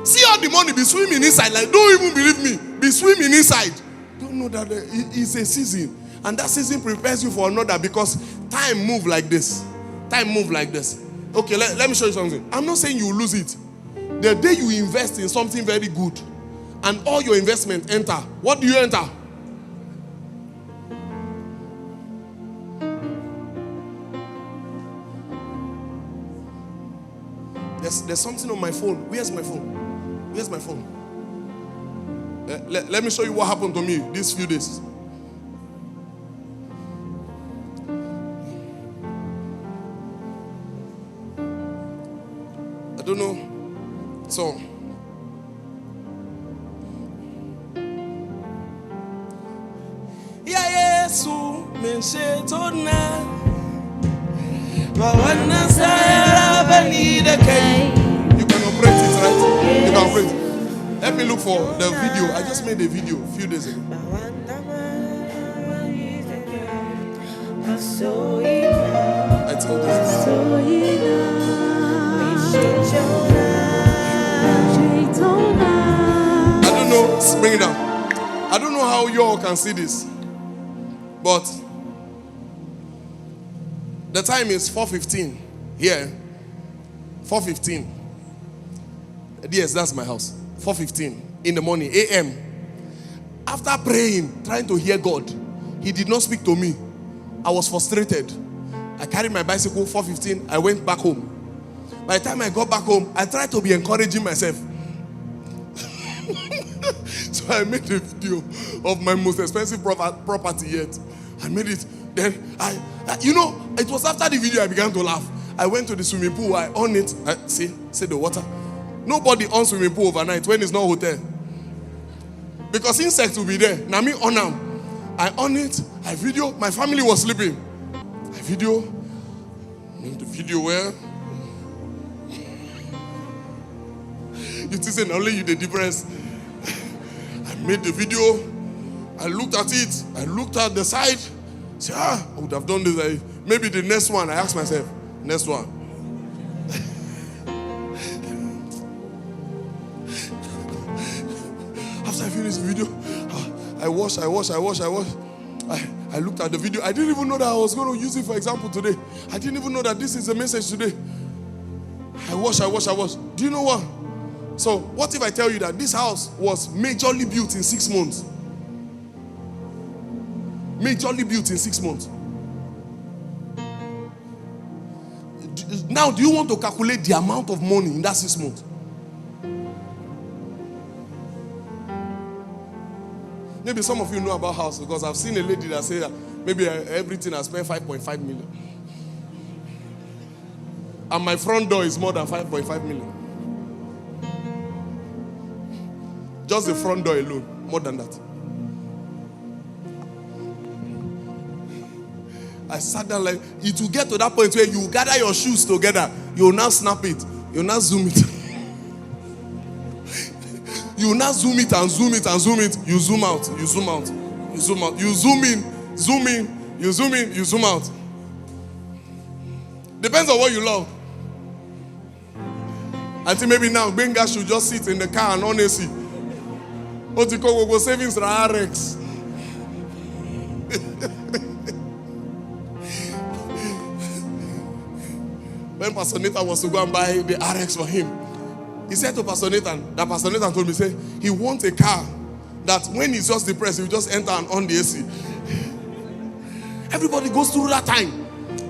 See all the money be swimming inside. Like, don't even believe me. Be swimming inside. Don't know that it's a season. And that season prepares you for another because time move like this. Time move like this. Okay, let me show you something. I'm not saying you will lose it. The day you invest in something very good and all your investment enter, what do you enter? There's something on my phone. Where's my phone? Where's my phone? Let me show you what happened to me these few days. I don't know. So, you can operate it, right? You can operate it. Let me look for the video. I just made a video a few days ago. I think this I don't know. Bring it down. I don't know how you all can see this, but the time is 4:15 here. 4:15. Yes, that's my house. 4:15 in the morning, a.m. After praying, trying to hear God, He did not speak to me. I was frustrated. I carried my bicycle. 4:15. I went back home. By the time I got back home, I tried to be encouraging myself. So I made a video of my most expensive property yet. I made it. Then it was after the video I began to laugh. I went to the swimming pool. I on it. See the water. Nobody on swimming pool overnight when it's not hotel. Because insects will be there. Now me on them. I on it. I video. My family was sleeping. I video. The video where you say only you the difference. I made the video. I looked at it. I looked at the side. Say, I would have done this. Maybe the next one. I asked myself, next one. finished the video. I watched. I looked at the video. I didn't even know that I was going to use it for example today. I didn't even know that this is the message today. I watched. Do you know what? So, what if I tell you that this house was majorly built in 6 months? Majorly built in 6 months. Now, do you want to calculate the amount of money in that 6 months? Maybe some of you know about house because I've seen a lady that said maybe everything I spent 5.5 million. And my front door is more than 5.5 million. Just the front door alone, more than that. I sat down like, it will get to that point where you gather your shoes together. You will now snap it. You will now zoom it. You will now zoom it and zoom it and zoom it. You zoom out. You zoom out. You zoom out. You zoom in. Zoom in. You zoom in. You zoom out. Depends on what you love. I think maybe now Benga should just sit in the car and on AC. What you call go savings RX. When Pastor Nathan was to go and buy the RX for him, he said to Pastor Nathan, that Pastor Nathan told me, say, he wants a car that when he's just depressed, he'll just enter and on the AC. Everybody goes through that time.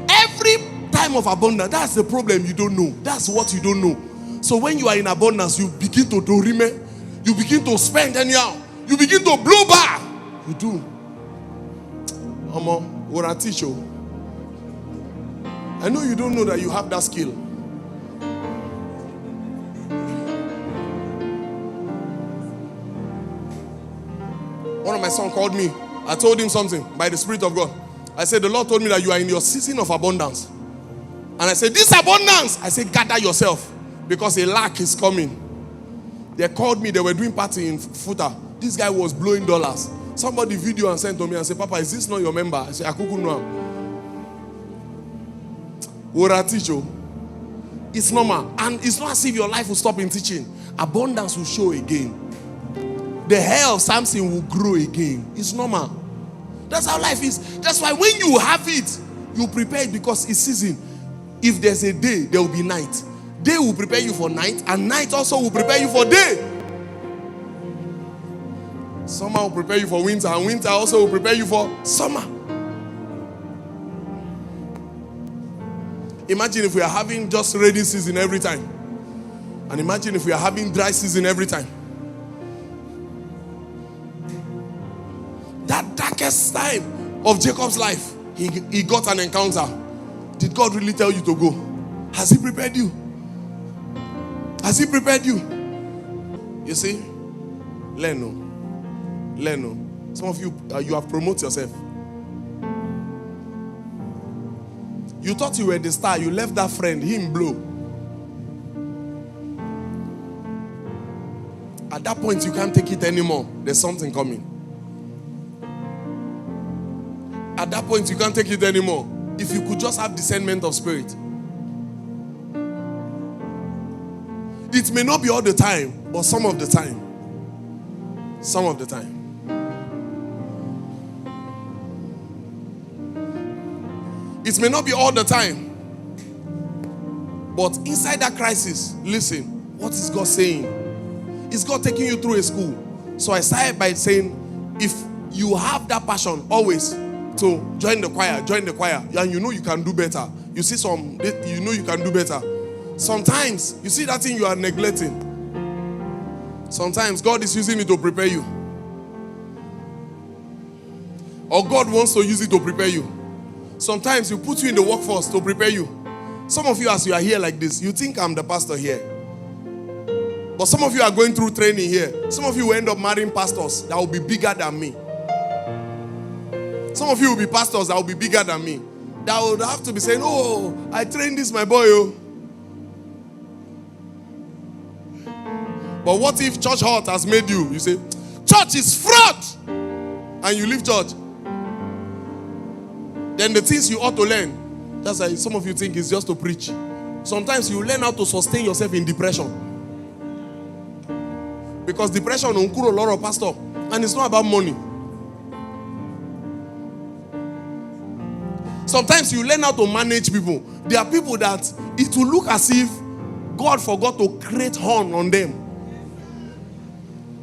Every time of abundance, that's the problem you don't know. That's what you don't know. So when you are in abundance, you begin to dorime. You begin to spend anyhow. You begin to blow back. You do. What I teach you. I know you don't know that you have that skill. One of my sons called me. I told him something by the Spirit of God. I said, the Lord told me that you are in your season of abundance. And I said, this abundance, I said, gather yourself because a lack is coming. They called me, they were doing party in Futa. This guy was blowing dollars. Somebody video and sent to me and said, Papa, is this not your member? I said, I couldn't know. What I teach you, it's normal. And it's not as if your life will stop in teaching. Abundance will show again. The hair of Samson will grow again. It's normal. That's how life is. That's why when you have it, you prepare it because it's season. If there's a day, there will be night. Day will prepare you for night, and night also will prepare you for day. Summer will prepare you for winter, and winter also will prepare you for summer. Imagine if we are having just rainy season every time. And imagine if we are having dry season every time. That darkest time of Jacob's life, he got an encounter. Did God really tell you to go? Has he prepared you? Has he prepared you? You see? Learn. Some of you, you have promoted yourself. You thought you were the star. You left that friend, him blow. At that point, you can't take it anymore. There's something coming. At that point, you can't take it anymore. If you could just have discernment of spirit. It may not be all the time, but some of the time. Some of the time. It may not be all the time. But inside that crisis, listen, what is God saying? Is God taking you through a school? So I started by saying, if you have that passion always to join the choir, and you know you can do better. You see you know you can do better. Sometimes, you see that thing you are neglecting. Sometimes God is using it to prepare you. Or God wants to use it to prepare you. Sometimes you put you in the workforce to prepare you. Some of you, as you are here like this, you think I'm the pastor here. But some of you are going through training here. Some of you will end up marrying pastors that will be bigger than me. Some of you will be pastors that will be bigger than me. That would have to be saying, oh, I trained this, my boy. Oh. But what if church hurt has made you? You say, church is fraud. And you leave church. Then the things you ought to learn, that's why some of you think it's just to preach. Sometimes you learn how to sustain yourself in depression. Because depression will kill a lot of pastors. And it's not about money. Sometimes you learn how to manage people. There are people that it will look as if God forgot to create horn on them.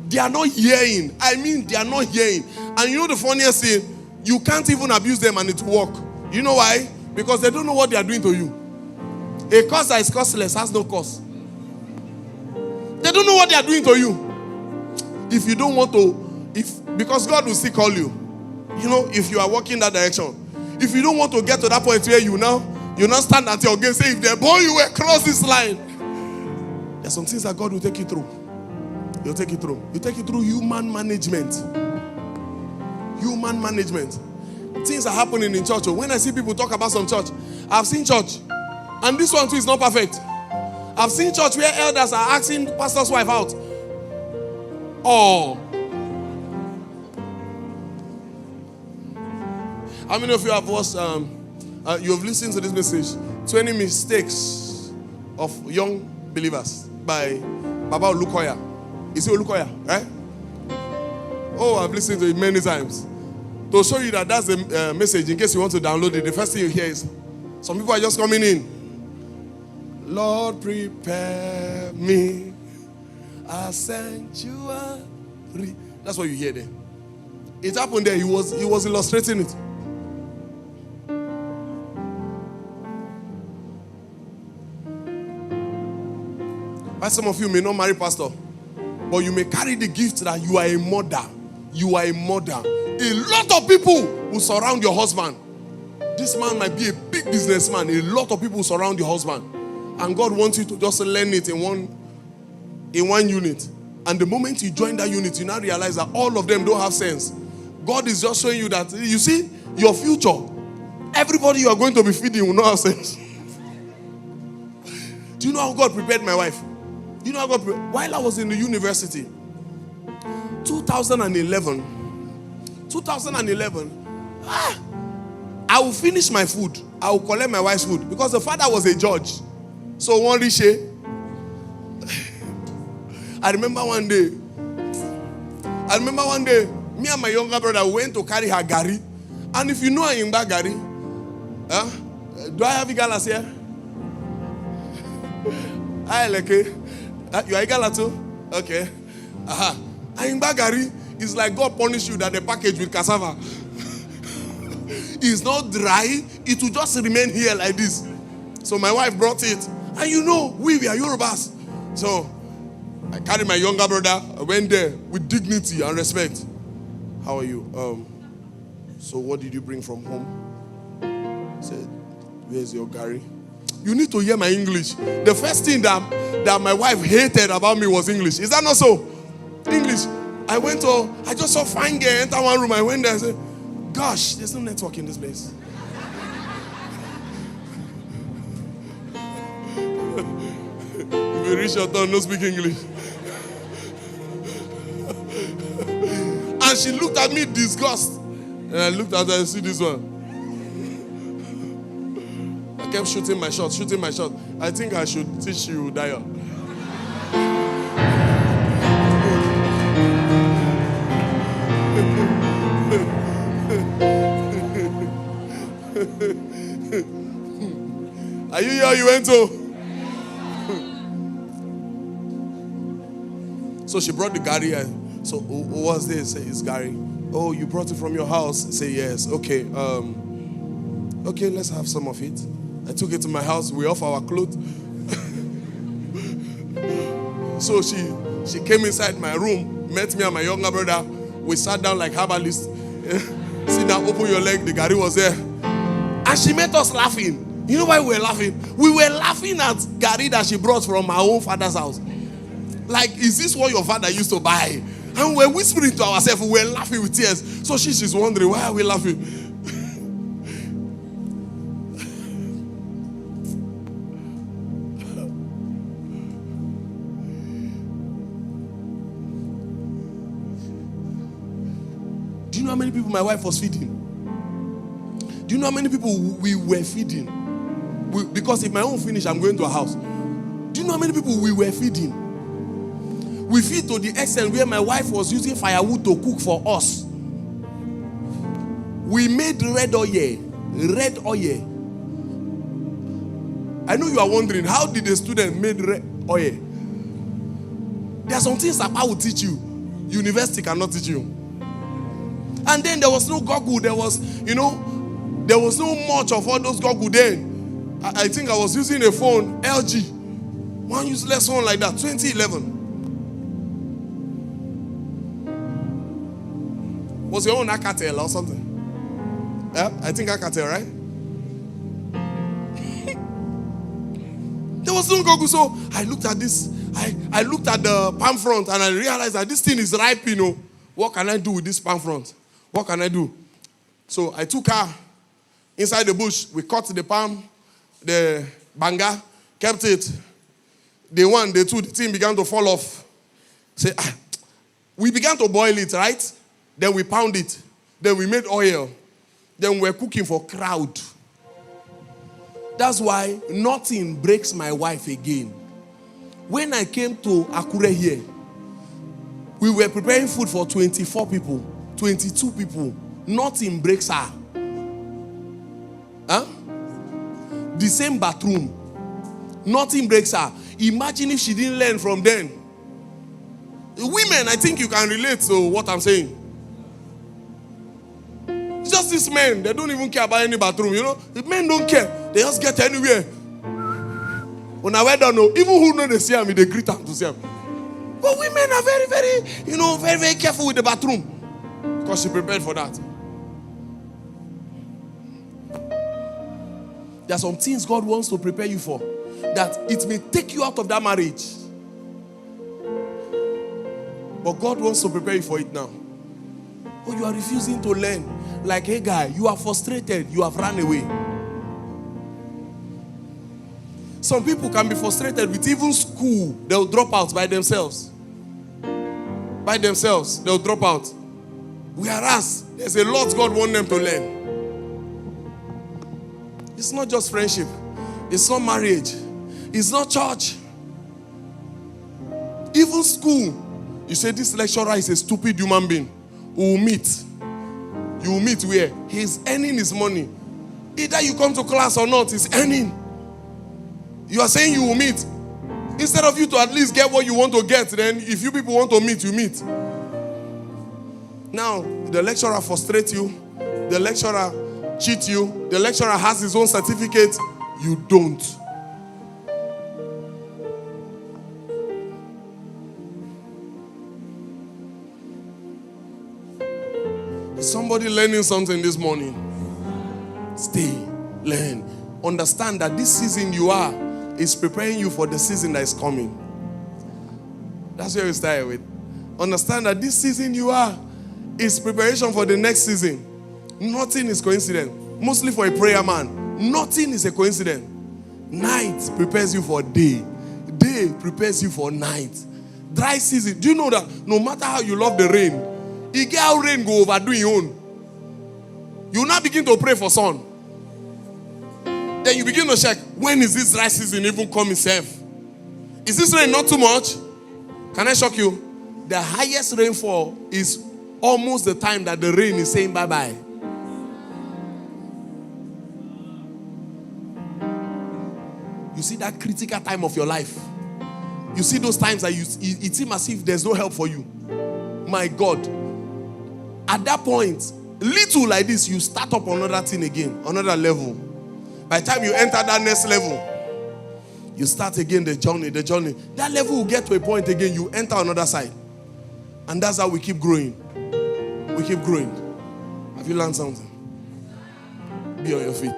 They are not hearing. I mean, they are not hearing. And you know the funniest thing? You can't even abuse them and it will work. You know why? Because they don't know what they are doing to you. A cause that is costless has no cause. They don't know what they are doing to you. If you don't want to, because God will still call you. You know, if you are walking that direction. If you don't want to get to that point where you now stand at your gate, say, if they born you across this line. There's some things that God will take you through. He'll take you through. He'll take you through human management. Human management. Things are happening in church. When I see people talk about some church, I've seen church. And this one too is not perfect. I've seen church where elders are asking pastor's wife out. Oh. How many of you have watched, you have listened to this message, 20 Mistakes of Young Believers by Baba Olukoya. Is it Olukoya, right? Oh, I've listened to it many times. To show you that that's the message, in case you want to download it, the first thing you hear is, some people are just coming in. Lord, prepare me a sanctuary. That's what you hear there. It happened there. He was illustrating it. Why some of you may not marry pastor, but you may carry the gift that you are a mother. You are a mother. A lot of people will surround your husband. This man might be a big businessman. A lot of people will surround your husband. And God wants you to just learn it in one unit. And the moment you join that unit, you now realize that all of them don't have sense. God is just showing you that, you see, your future, everybody you are going to be feeding will not have sense. Do you know how God prepared my wife? You know how God prepared? While I was in the university, 2011, I will finish my food. I will collect my wife's food because the father was a judge. So one riche. I remember one day, me and my younger brother went to carry her gari. And if you know her in that gari, do I have Igalas here? Hi, Leke. You are Igala too? Okay. And in that gari, it's like God punished you that the package with cassava is not dry. It will just remain here like this. So my wife brought it. And you know, we are Yorubas. So I carried my younger brother. I went there with dignity and respect. How are you? So what did you bring from home? I said, where's your gari? You need to hear my English. The first thing that my wife hated about me was English. Is that not so? English. I just saw fine girl enter one room. I went there and said, gosh, there's no network in this place. If you reach your turn, no speak English. And she looked at me disgust. And I looked at her and see this one. I kept shooting my shot. I think I should teach you dial. Are you here? You went to? So she brought the gari. So what's this? Say it's gari. Oh, you brought it from your house? Say yes. Okay. Okay, let's have some of it. I took it to my house. We off our clothes. So she came inside my room, met me and my younger brother. We sat down like herbalists. Sit down, open your leg. The gari was there. And she made us laughing. You know why we were laughing? We were laughing at gari that she brought from our own father's house. Like, is this what your father used to buy? And we're whispering to ourselves. We're laughing with tears. So she's wondering, why are we laughing? Do you know how many people my wife was feeding? Do you know how many people we were feeding? Because if my own finish, I'm going to a house. Do you know how many people we were feeding? We feed to the extent where my wife was using firewood to cook for us. We made red oil. Red oil. I know you are wondering, how did a student make red oil? There are some things Papa will teach you. University cannot teach you. And then there was no Google. There was no much of all those Google then. I think I was using a phone, LG. One useless phone like that, 2011. Was your own Alcatel or something? Yeah, I think Alcatel, right? There was no Google, so I looked at this. I looked at the palm front and I realized that this thing is ripe, What can I do with this palm front? What can I do? So I took her inside the bush. We cut the palm, the banga, kept it. Day 1, day 2, the thing began to fall off. We began to boil it, right? Then we pound it. Then we made oil. Then we're cooking for crowd. That's why nothing breaks my wife again. When I came to Akure here, we were preparing food for 24 people, 22 people. Nothing breaks her. The same bathroom. Nothing breaks her. Imagine if she didn't learn from then. Women, I think you can relate to what I'm saying. Just these men, they don't even care about any bathroom, The men don't care. They just get anywhere. When I don't know, even who know they see them, they greet them to see them. But women are very, very, very, very careful with the bathroom. Because she prepared for that. There are some things God wants to prepare you for, that it may take you out of that marriage. But God wants to prepare you for it now. But you are refusing to learn. Like, hey guy, you are frustrated. You have run away. Some people can be frustrated with even school. They'll drop out by themselves. By themselves, they'll drop out. Whereas, there's a lot God wants them to learn. It's not just friendship. It's not marriage. It's not church. Even school. You say this lecturer is a stupid human being. We will meet. You will meet where? He's earning his money. Either you come to class or not, he's earning. You are saying you will meet. Instead of you to at least get what you want to get, then if you people want to meet, you meet. Now, the lecturer frustrates you. The lecturer cheats you. The lecturer has his own certificate. You don't. Is somebody learning something this morning? Stay, learn. Understand that this season you are is preparing you for the season that is coming. That's where we start with. Understand that this season you are is preparation for the next season. Nothing is coincidence. Mostly for a prayer man. Nothing is a coincidence. Night prepares you for day. Day prepares you for night. Dry season. Do you know that no matter how you love the rain, you get how rain go overdo your own. You now begin to pray for sun. Then you begin to check, when is this dry season even coming safe? Is this rain not too much? Can I shock you? The highest rainfall is almost the time that the rain is saying bye-bye. You see that critical time of your life. You see those times that it seems as if there's no help for you. My God. At that point, little like this, you start up another thing again, another level. By the time you enter that next level, you start again the journey. That level will get to a point again, you enter another side. And that's how we keep growing. We keep growing. Have you learned something? Be on your feet.